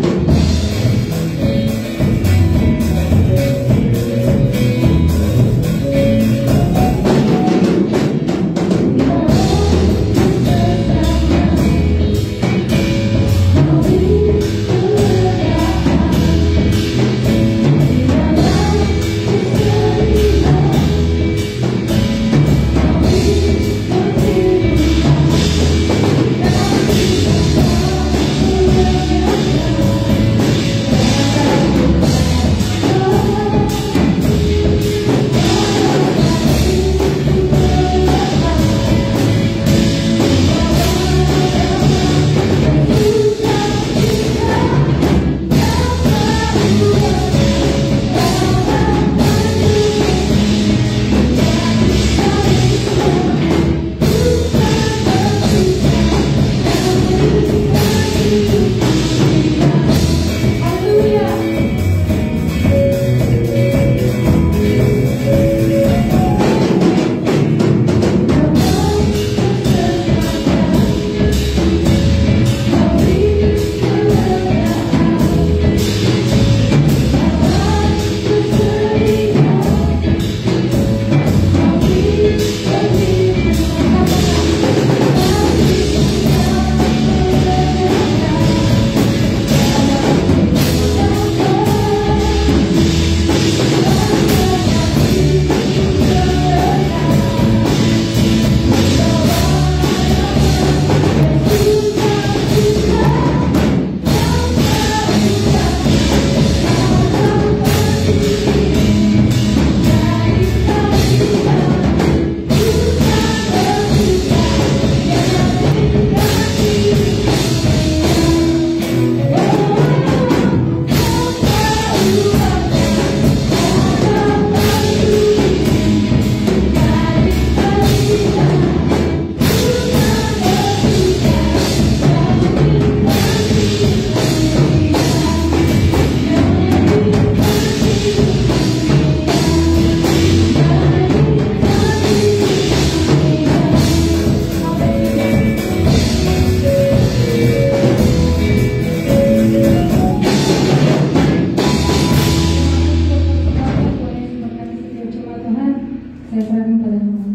Saya serahkan pada Tuhan.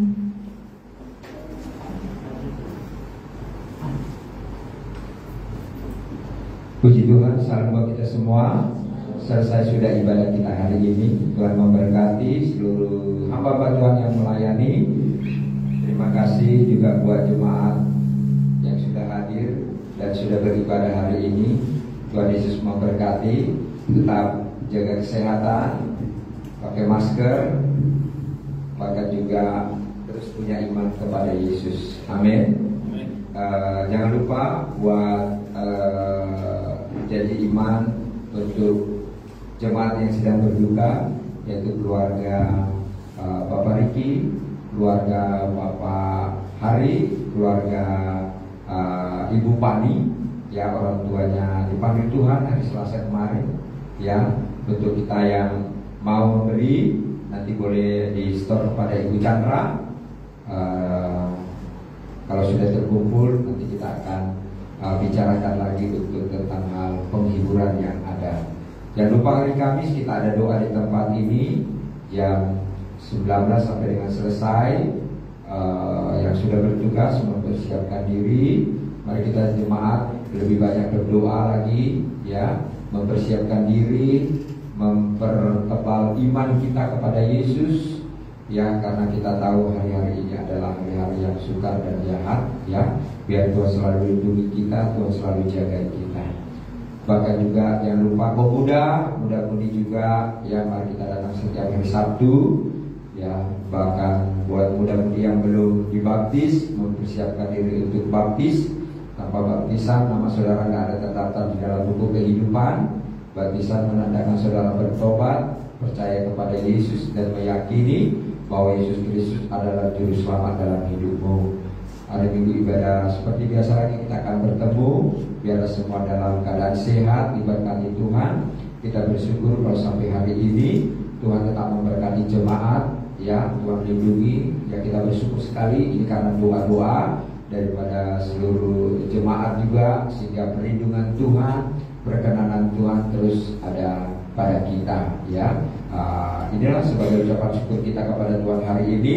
Puji Tuhan, salam buat kita semua. Selesai sudah ibadah kita hari ini. Tuhan memberkati seluruh hamba Tuhan yang melayani. Terima kasih juga buat jemaat yang sudah hadir dan sudah beribadah hari ini. Tuhan Yesus memberkati. Tetap jaga kesehatan, pakai masker, bahkan juga terus punya iman kepada Yesus. Amin. Jangan lupa buat jadi iman untuk jemaat yang sedang berduka, yaitu keluarga Bapak Riki, keluarga Bapak Hari, keluarga Ibu Pani, ya, orang tuanya dipanggil Tuhan hari Selasa kemarin. Ya, untuk kita yang mau memberi, nanti boleh di store kepada Ibu Chandra. Kalau sudah terkumpul, nanti kita akan bicarakan lagi untuk tentang hal penghiburan yang ada. Jangan lupa hari Kamis kita ada doa di tempat ini jam 19 sampai dengan selesai. Yang sudah bertugas mempersiapkan diri, mari kita jemaat lebih banyak berdoa lagi, ya, mempersiapkan diri, mempertebal iman kita kepada Yesus, ya, karena kita tahu hari-hari ini adalah hari-hari yang sukar dan jahat, ya. Biar Tuhan selalu lindungi kita, Tuhan selalu jaga kita. Bahkan juga jangan lupa muda-mudi juga, ya, mari kita datang setiap hari Sabtu, ya. Bahkan buat muda-mudi yang belum dibaptis, mempersiapkan diri untuk baptis. Tanpa baptisan, nama saudara tidak ada tercatat di dalam buku kehidupan. Baptisan menandakan saudara bertobat, percaya kepada Yesus dan meyakini bahwa Yesus Kristus adalah juru selamat dalam hidupmu. Hari Minggu ibadah seperti biasa lagi kita akan bertemu. Biar semua dalam keadaan sehat, diberkati Tuhan. Kita bersyukur kalau sampai hari ini Tuhan tetap memberkati jemaat, ya, Tuhan lindungi. Ya, kita bersyukur sekali ini karena doa-doa daripada seluruh jemaat juga, sehingga perlindungan Tuhan, perkenanan Tuhan terus ada pada kita, ya. Inilah sebagai ucapan syukur kita kepada Tuhan hari ini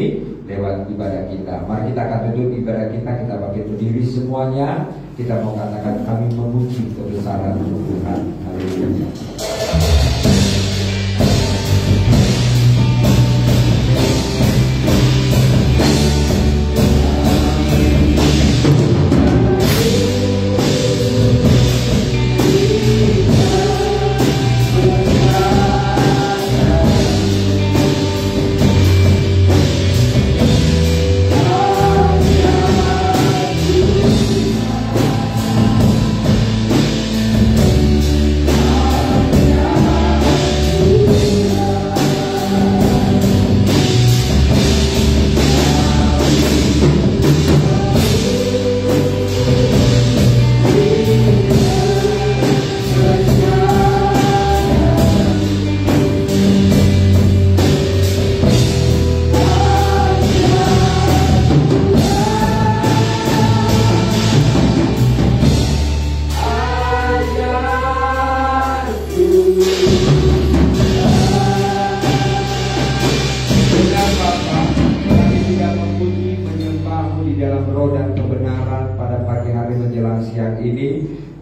lewat ibadah kita. Mari kita akan tutup ibadah kita bangkit berdiri semuanya. Kita mau katakan kami memuji kebesaran Tuhan. Haleluya.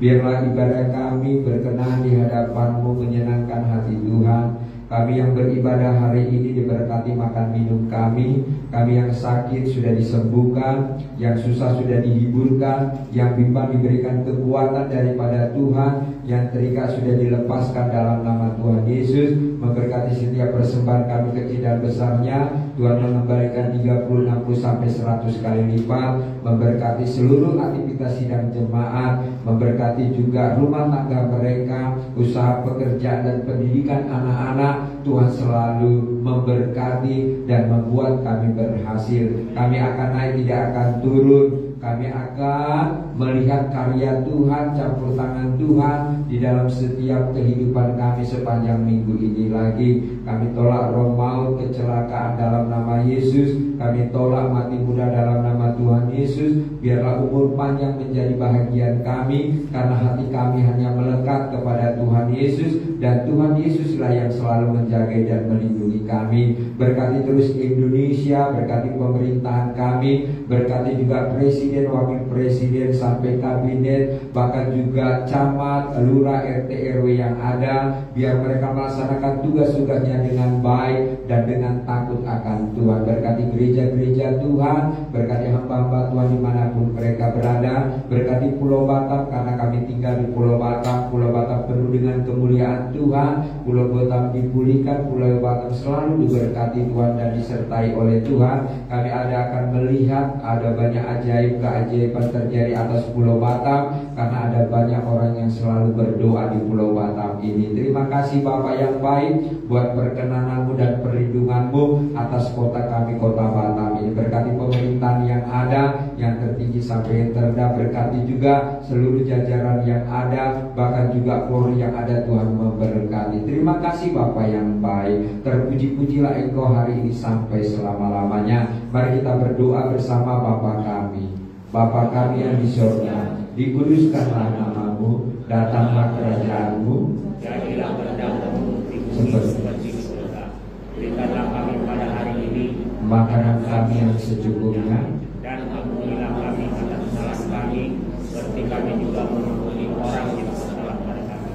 Biarlah ibadah kami berkenan di hadapan-Mu, menyenangkan hati Tuhan. Kami yang beribadah hari ini diberkati makan minum kami. Kami yang sakit sudah disembuhkan, yang susah sudah dihiburkan, yang bimbang diberikan kekuatan daripada Tuhan, yang terikat sudah dilepaskan dalam nama Tuhan Yesus. Memberkati setiap persembahan kami kecil dan besarnya. Tuhan mengembalikan 30, 60 sampai 100 kali lipat. Memberkati seluruh aktivitas sidang jemaat, memberkati juga rumah tangga mereka, usaha pekerjaan dan pendidikan anak-anak. Tuhan selalu memberkati dan membuat kami berhasil. Kami akan naik, tidak akan turun. Kami akan melihat karya Tuhan, campur tangan Tuhan di dalam setiap kehidupan kami sepanjang minggu ini lagi. Kami tolak roh maut, kecelakaan dalam nama Yesus. Kami tolak mati muda dalam nama Tuhan Yesus. Biarlah umur panjang menjadi bahagian kami, karena hati kami hanya melekat kepada Tuhan Yesus, dan Tuhan Yesuslah yang selalu menjaga dan melindungi kami. Berkati terus Indonesia, berkati pemerintahan kami, berkati juga presiden, wakil presiden, sampai kabinet, bahkan juga camat, lurah, RT, RW yang ada. Biar mereka melaksanakan tugas-tugasnya dengan baik dan dengan takut akan Tuhan. Berkati gereja-gereja Tuhan, berkati hamba-hamba Tuhan dimanapun mereka berada. Berkati Pulau Batam, karena kami tinggal di Pulau Batam. Pulau Batam penuh dengan kemuliaan Tuhan. Pulau Batam dipulihkan, Pulau Batam selalu diberkati Tuhan dan disertai oleh Tuhan. Kami akan melihat ada banyak ajaib keajaiban terjadi atas Pulau Batam, karena ada banyak orang yang selalu berdoa di Pulau Batam ini. Terima kasih Bapak yang baik buat perkenananmu dan perlindunganmu atas kota kami, kota Batam ini. Berkati pemerintahan yang ada, yang tertinggi sampai yang terendah. Berkati juga seluruh jajaran yang ada, bahkan juga Polri yang ada. Tuhan memberkati. Terima kasih Bapak yang baik. Terpuji-pujilah Engkau hari ini sampai selama-lamanya. Mari kita berdoa bersama Bapa kami. Bapa kami yang di surga, dikuduskanlah namamu, datanglah kerajaanmu, jadilah kehendakmu seperti di surga. Berikanlah kami pada hari ini makanan kami yang secukupnya, dan ampunilah kami atas kesalahan kami, seperti kami juga mengampuni orang yang bersalah pada kami.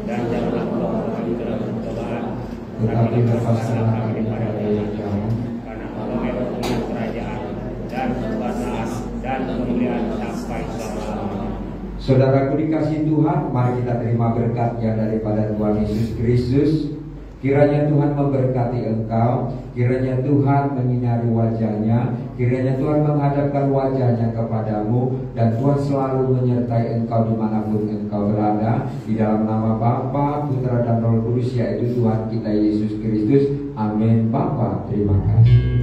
Dan janganlah membawa kami ke dalam pencobaan, tetapi lepaskanlah kami daripada yang jahat. karena Allah yang punya kerajaan dan kekuasaan dan kemuliaan sampai selama-lamanya. Saudaraku dikasih Tuhan, mari kita terima berkat yang daripada Tuhan Yesus Kristus. Kiranya Tuhan memberkati engkau, kiranya Tuhan menyinari wajahnya, kiranya Tuhan menghadapkan wajahnya kepadamu, dan Tuhan selalu menyertai engkau dimanapun engkau berada. Di dalam nama Bapa, Putra, dan Roh Kudus, yaitu Tuhan kita Yesus Kristus. Amin. Bapa, terima kasih.